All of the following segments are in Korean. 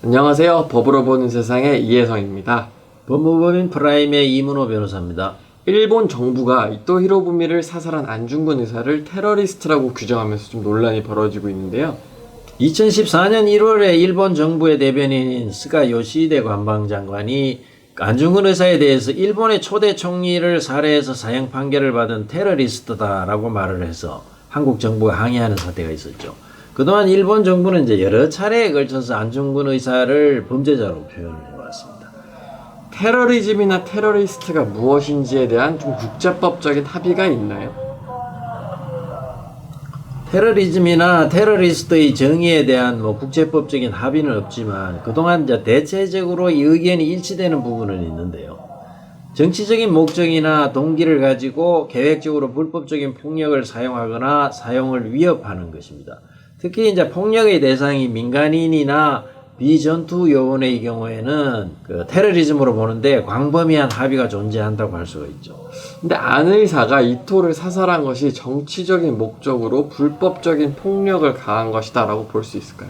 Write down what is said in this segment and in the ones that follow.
안녕하세요. 법으로 보는 세상의 이혜성입니다. 법무법인 프라임의 이문호 변호사입니다. 일본 정부가 이토 히로부미를 사살한 안중근 의사를 테러리스트라고 규정하면서 좀 논란이 벌어지고 있는데요. 2014년 1월에 일본 정부의 대변인인 스가 요시히데 관방장관이 안중근 의사에 대해서 일본의 초대 총리를 살해해서 사형 판결을 받은 테러리스트다라고 말을 해서 한국 정부가 항의하는 사태가 있었죠. 그동안 일본 정부는 이제 여러 차례에 걸쳐서 안중근 의사를 범죄자로 표현을 해왔습니다. 테러리즘이나 테러리스트가 무엇인지에 대한 좀 국제법적인 합의가 있나요? 테러리즘이나 테러리스트의 정의에 대한 국제법적인 합의는 없지만 그동안 이제 대체적으로 이 의견이 일치되는 부분은 있는데요. 정치적인 목적이나 동기를 가지고 계획적으로 불법적인 폭력을 사용하거나 사용을 위협하는 것입니다. 특히 이제 폭력의 대상이 민간인이나 비전투 요원의 경우에는 테러리즘으로 보는데 광범위한 합의가 존재한다고 할 수가 있죠. 근데 안 의사가 이토를 사살한 것이 정치적인 목적으로 불법적인 폭력을 가한 것이다라고 볼 수 있을까요?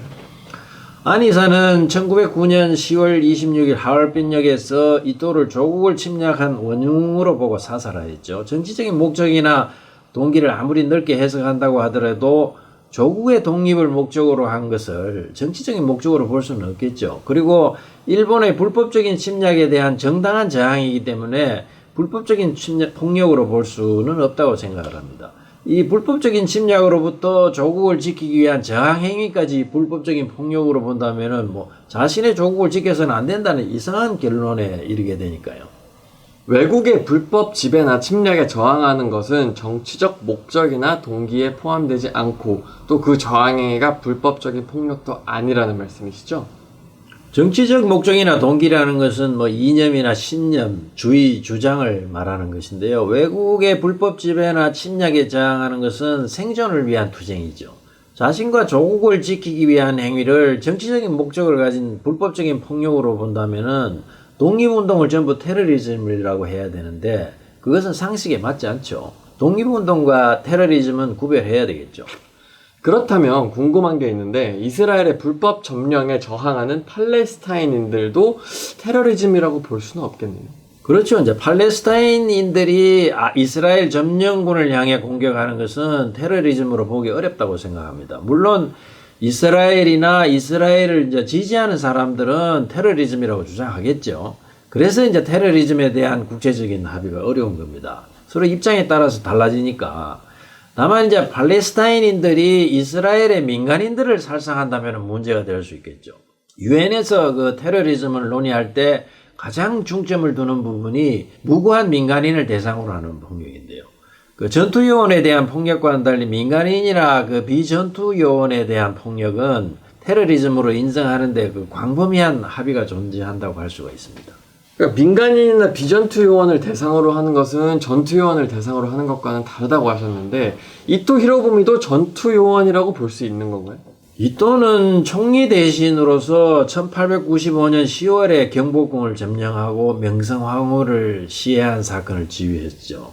안 의사는 1909년 10월 26일 하얼빈역에서 이토를 조국을 침략한 원흉으로 보고 사살하였죠. 정치적인 목적이나 동기를 아무리 넓게 해석한다고 하더라도 조국의 독립을 목적으로 한 것을 정치적인 목적으로 볼 수는 없겠죠. 그리고 일본의 불법적인 침략에 대한 정당한 저항이기 때문에 불법적인 폭력으로 볼 수는 없다고 생각을 합니다. 이 불법적인 침략으로부터 조국을 지키기 위한 저항 행위까지 불법적인 폭력으로 본다면은 자신의 조국을 지켜서는 안 된다는 이상한 결론에 이르게 되니까요. 외국의 불법 지배나 침략에 저항하는 것은 정치적 목적이나 동기에 포함되지 않고 또 그 저항행위가 불법적인 폭력도 아니라는 말씀이시죠? 정치적 목적이나 동기라는 것은 이념이나 신념, 주의, 주장을 말하는 것인데요. 외국의 불법 지배나 침략에 저항하는 것은 생존을 위한 투쟁이죠. 자신과 조국을 지키기 위한 행위를 정치적인 목적을 가진 불법적인 폭력으로 본다면은 독립운동을 전부 테러리즘이라고 해야 되는데 그것은 상식에 맞지 않죠. 독립운동과 테러리즘은 구별해야 되겠죠. 그렇다면 궁금한 게 있는데 이스라엘의 불법 점령에 저항하는 팔레스타인인들도 테러리즘이라고 볼 수는 없겠네요. 그렇죠. 이제 팔레스타인인들이 이스라엘 점령군을 향해 공격하는 것은 테러리즘으로 보기 어렵다고 생각합니다. 물론 이스라엘이나 이스라엘을 이제 지지하는 사람들은 테러리즘이라고 주장하겠죠. 그래서 이제 테러리즘에 대한 국제적인 합의가 어려운 겁니다. 서로 입장에 따라서 달라지니까. 다만 이제 팔레스타인인들이 이스라엘의 민간인들을 살상한다면 문제가 될 수 있겠죠. 유엔에서 그 테러리즘을 논의할 때 가장 중점을 두는 부분이 무고한 민간인을 대상으로 하는 폭력인데요. 그 전투 요원에 대한 폭력과는 달리 민간인이나 그 비전투 요원에 대한 폭력은 테러리즘으로 인정하는데 광범위한 합의가 존재한다고 할 수가 있습니다. 그러니까 민간인이나 비전투 요원을 대상으로 하는 것은 전투 요원을 대상으로 하는 것과는 다르다고 하셨는데 이토 히로부미도 전투 요원이라고 볼 수 있는 건가요? 이토는 총리 대신으로서 1895년 10월에 경복궁을 점령하고 명성황후를 시해한 사건을 지휘했죠.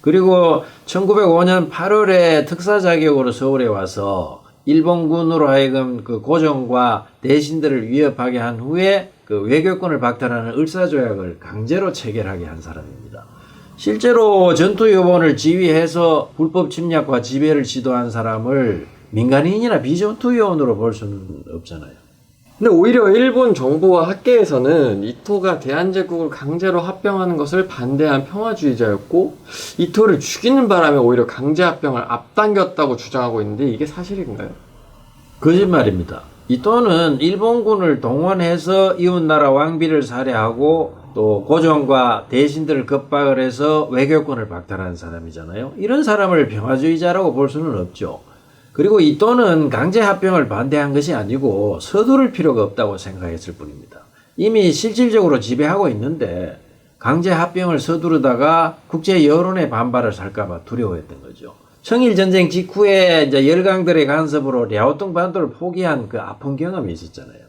그리고 1905년 8월에 특사 자격으로 서울에 와서 일본군으로 하여금 그 고종과 대신들을 위협하게 한 후에 그 외교권을 박탈하는 을사조약을 강제로 체결하게 한 사람입니다. 실제로 전투요원을 지휘해서 불법 침략과 지배를 시도한 사람을 민간인이나 비전투요원으로 볼 수는 없잖아요. 근데 오히려 일본 정부와 학계에서는 이토가 대한제국을 강제로 합병하는 것을 반대한 평화주의자였고 이토를 죽이는 바람에 오히려 강제 합병을 앞당겼다고 주장하고 있는데 이게 사실인가요? 거짓말입니다. 이토는 일본군을 동원해서 이웃나라 왕비를 살해하고 또 고종과 대신들을 겁박을 해서 외교권을 박탈한 사람이잖아요. 이런 사람을 평화주의자라고 볼 수는 없죠. 그리고 이토는 강제 합병을 반대한 것이 아니고 서두를 필요가 없다고 생각했을 뿐입니다. 이미 실질적으로 지배하고 있는데 강제 합병을 서두르다가 국제 여론의 반발을 살까봐 두려워했던 거죠. 청일전쟁 직후에 이제 열강들의 간섭으로 랴오tung 반도를 포기한 그 아픈 경험이 있었잖아요.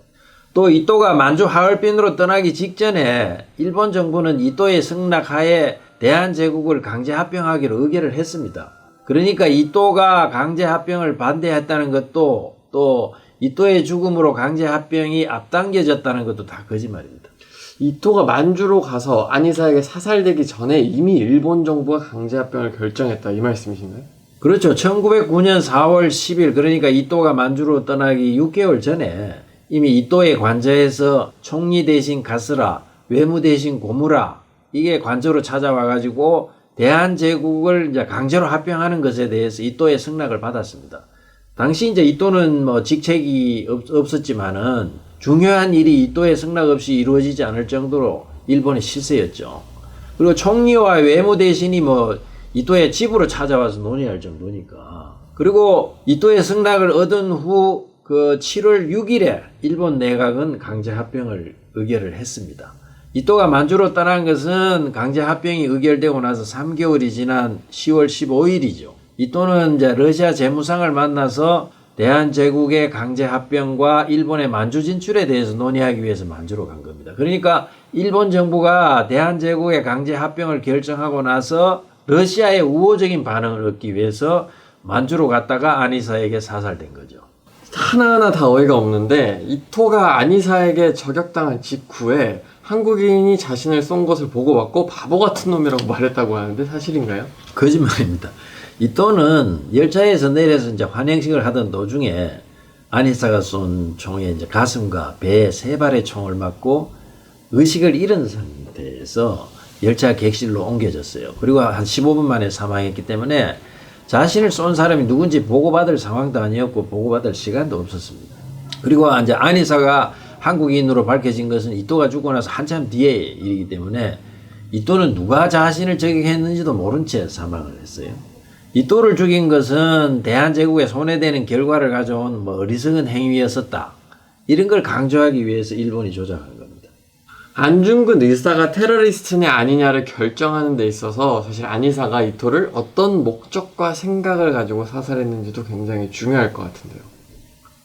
또 이토가 만주 하얼빈으로 떠나기 직전에 일본 정부는 이토의 승낙하에 대한제국을 강제 합병하기로 의결을 했습니다. 그러니까 이토가 강제 합병을 반대했다는 것도 또 이토의 죽음으로 강제 합병이 앞당겨졌다는 것도 다 거짓말입니다. 이토가 만주로 가서 아니사에게 사살되기 전에 이미 일본 정부가 강제 합병을 결정했다 이 말씀이신가요? 그렇죠. 1909년 4월 10일 그러니까 이토가 만주로 떠나기 6개월 전에 이미 이토의 관저에서 총리 대신 가스라, 외무 대신 고무라 이게 관저로 찾아와 가지고 대한제국을 이제 강제로 합병하는 것에 대해서 이토의 승낙을 받았습니다. 당시 이제 이토는 뭐 직책이 없었지만은 중요한 일이 이토의 승낙 없이 이루어지지 않을 정도로 일본의 시세였죠. 그리고 총리와 외무 대신이 뭐 이토의 집으로 찾아와서 논의할 정도니까. 그리고 이토의 승낙을 얻은 후 그 7월 6일에 일본 내각은 강제 합병을 의결을 했습니다. 이토가 만주로 떠난 것은 강제 합병이 의결되고 나서 3개월이 지난 10월 15일이죠. 이토는 이제 러시아 재무상을 만나서 대한제국의 강제 합병과 일본의 만주 진출에 대해서 논의하기 위해서 만주로 간 겁니다. 그러니까 일본 정부가 대한제국의 강제 합병을 결정하고 나서 러시아의 우호적인 반응을 얻기 위해서 만주로 갔다가 아니사에게 사살된 거죠. 하나하나 다 어이가 없는데 이토가 아니사에게 저격당한 직후에 한국인이 자신을 쏜 것을 보고받고 바보 같은 놈이라고 말했다고 하는데 사실인가요? 거짓말입니다. 이토는 열차에서 내려서 이제 환영식을 하던 도중에 아니사가 쏜 총에 이제 가슴과 배에 3발의 총을 맞고 의식을 잃은 상태에서 열차 객실로 옮겨졌어요. 그리고 한 15분 만에 사망했기 때문에 자신을 쏜 사람이 누군지 보고받을 상황도 아니었고 보고받을 시간도 없었습니다. 그리고 이제 아니사가 한국인으로 밝혀진 것은 이토가 죽고 나서 한참 뒤의 일이기 때문에 이토는 누가 자신을 저격했는지도 모른 채 사망을 했어요. 이토를 죽인 것은 대한제국에 손해되는 결과를 가져온 뭐 어리석은 행위였었다. 이런 걸 강조하기 위해서 일본이 조작한 겁니다. 안중근 의사가 테러리스트냐 아니냐를 결정하는 데 있어서 사실 아니사가 이토를 어떤 목적과 생각을 가지고 사살했는지도 굉장히 중요할 것 같은데요.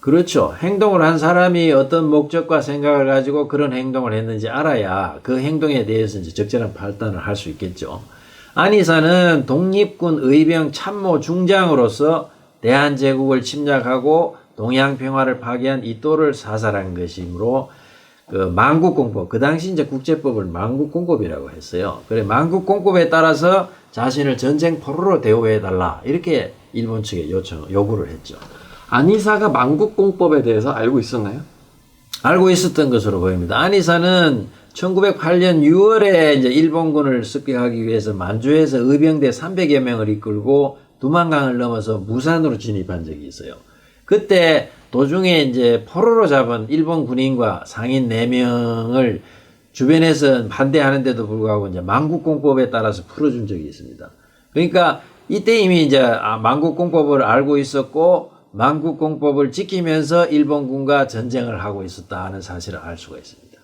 그렇죠. 행동을 한 사람이 어떤 목적과 생각을 가지고 그런 행동을 했는지 알아야 그 행동에 대해서 이제 적절한 판단을 할 수 있겠죠. 안이사는 독립군 의병 참모 중장으로서 대한제국을 침략하고 동양평화를 파괴한 이토를 사살한 것이므로 그 만국공법, 그 당시 이제 국제법을 만국공법이라고 했어요. 그래 만국공법에 따라서 자신을 전쟁 포로로 대우해달라 이렇게 일본 측에 요구를 했죠. 아니사가 만국공법에 대해서 알고 있었나요? 알고 있었던 것으로 보입니다. 아니사는 1908년 6월에 이제 일본군을 습격하기 위해서 만주에서 의병대 300여 명을 이끌고 두만강을 넘어서 무산으로 진입한 적이 있어요. 그때 도중에 이제 포로로 잡은 일본 군인과 상인 4명을 주변에서 반대하는데도 불구하고 이제 만국공법에 따라서 풀어준 적이 있습니다. 그러니까 이때 이미 이제 만국공법을 알고 있었고 만국공법을 지키면서 일본군과 전쟁을 하고 있었다는 사실을 알 수가 있습니다.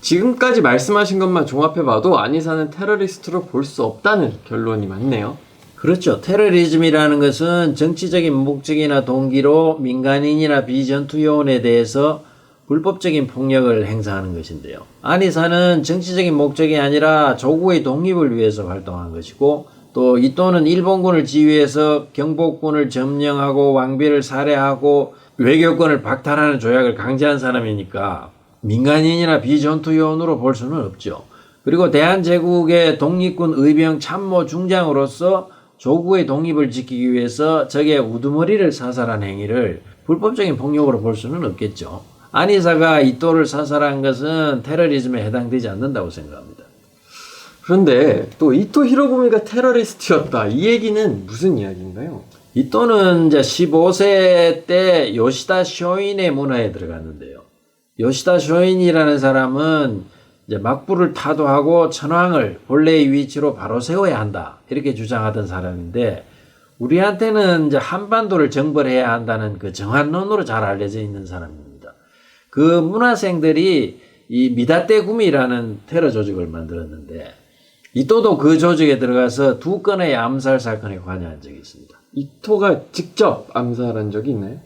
지금까지 말씀하신 것만 종합해봐도 안이사는 테러리스트로 볼 수 없다는 결론이 맞네요. 그렇죠. 테러리즘이라는 것은 정치적인 목적이나 동기로 민간인이나 비전투 요원에 대해서 불법적인 폭력을 행사하는 것인데요. 안이사는 정치적인 목적이 아니라 조국의 독립을 위해서 활동한 것이고 또 이토는 일본군을 지휘해서 경복군을 점령하고 왕비를 살해하고 외교권을 박탈하는 조약을 강제한 사람이니까 민간인이나 비전투 요원으로 볼 수는 없죠. 그리고 대한제국의 독립군 의병 참모 중장으로서 조국의 독립을 지키기 위해서 적의 우두머리를 사살한 행위를 불법적인 폭력으로 볼 수는 없겠죠. 안이사가 이토를 사살한 것은 테러리즘에 해당되지 않는다고 생각합니다. 그런데 또 이토 히로부미가 테러리스트였다. 이 얘기는 무슨 이야기인가요? 이토는 이제 15세 때 요시다 쇼인의 문화에 들어갔는데요. 요시다 쇼인이라는 사람은 이제 막부를 타도하고 천황을 본래의 위치로 바로 세워야 한다. 이렇게 주장하던 사람인데 우리한테는 이제 한반도를 정벌해야 한다는 그 정한론으로 잘 알려져 있는 사람입니다. 그 문화생들이 이 미다떼 구미라는 테러 조직을 만들었는데 이토도 그 조직에 들어가서 2건의 암살 사건에 관여한 적이 있습니다. 이토가 직접 암살한 적이 있나요?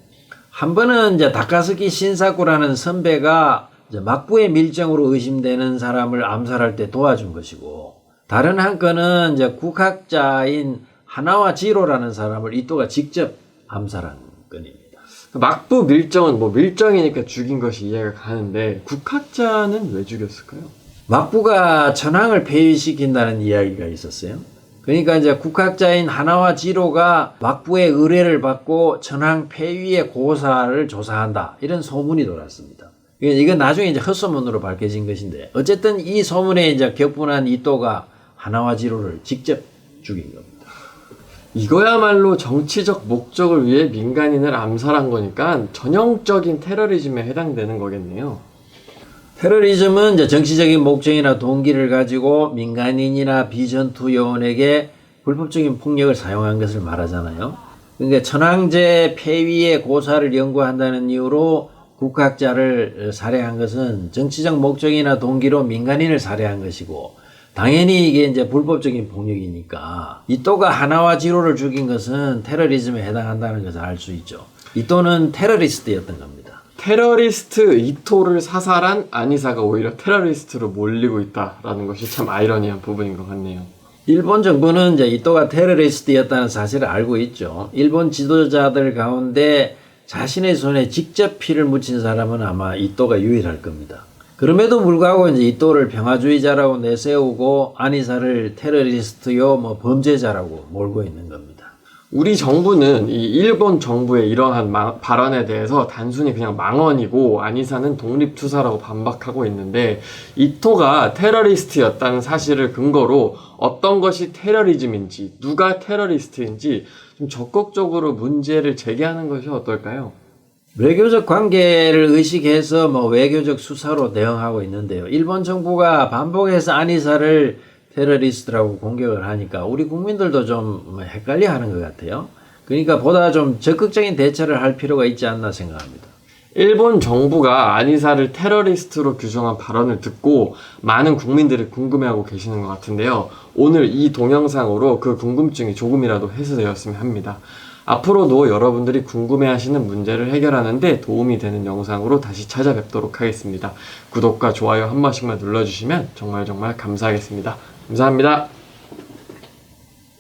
한 번은 이제 다카스키 신사쿠라는 선배가 이제 막부의 밀정으로 의심되는 사람을 암살할 때 도와준 것이고 다른 한 건은 이제 국학자인 하나와 지로라는 사람을 이토가 직접 암살한 건입니다. 막부 밀정은 뭐 밀정이니까 죽인 것이 이해가 가는데 국학자는 왜 죽였을까요? 막부가 천황을 폐위시킨다는 이야기가 있었어요. 그러니까 이제 국학자인 하나와 지로가 막부의 의뢰를 받고 천황 폐위의 고사를 조사한다. 이런 소문이 돌았습니다. 이건 나중에 이제 헛소문으로 밝혀진 것인데, 어쨌든 이 소문에 이제 격분한 이또가 하나와 지로를 직접 죽인 겁니다. 이거야말로 정치적 목적을 위해 민간인을 암살한 거니까 전형적인 테러리즘에 해당되는 거겠네요. 테러리즘은 이제 정치적인 목적이나 동기를 가지고 민간인이나 비전투 요원에게 불법적인 폭력을 사용한 것을 말하잖아요. 그러니까 천황제 폐위의 고사를 연구한다는 이유로 국학자를 살해한 것은 정치적 목적이나 동기로 민간인을 살해한 것이고, 당연히 이게 이제 불법적인 폭력이니까 이또가 하나와 지로를 죽인 것은 테러리즘에 해당한다는 것을 알 수 있죠. 이또는 테러리스트였던 겁니다. 테러리스트 이토를 사살한 아니사가 오히려 테러리스트로 몰리고 있다라는 것이 참 아이러니한 부분인 것 같네요. 일본 정부는 이제 이또가 테러리스트였다는 사실을 알고 있죠. 일본 지도자들 가운데 자신의 손에 직접 피를 묻힌 사람은 아마 이또가 유일할 겁니다. 그럼에도 불구하고 이제 이또를 평화주의자라고 내세우고 아니사를 테러리스트요 뭐 범죄자라고 몰고 있는 겁니다. 우리 정부는 이 일본 정부의 이러한 발언에 대해서 단순히 그냥 망언이고 아니사는 독립투사라고 반박하고 있는데, 이토가 테러리스트였다는 사실을 근거로 어떤 것이 테러리즘인지, 누가 테러리스트인지 좀 적극적으로 문제를 제기하는 것이 어떨까요? 외교적 관계를 의식해서 뭐 외교적 수사로 대응하고 있는데요. 일본 정부가 반복해서 아니사를 테러리스트라고 공격을 하니까 우리 국민들도 좀 헷갈려 하는 것 같아요. 그러니까 보다 좀 적극적인 대처를 할 필요가 있지 않나 생각합니다. 일본 정부가 아니사를 테러리스트로 규정한 발언을 듣고 많은 국민들이 궁금해하고 계시는 것 같은데요. 오늘 이 동영상으로 그 궁금증이 조금이라도 해소되었으면 합니다. 앞으로도 여러분들이 궁금해하시는 문제를 해결하는 데 도움이 되는 영상으로 다시 찾아뵙도록 하겠습니다. 구독과 좋아요 한 번씩만 눌러주시면 정말 감사하겠습니다. 감사합니다.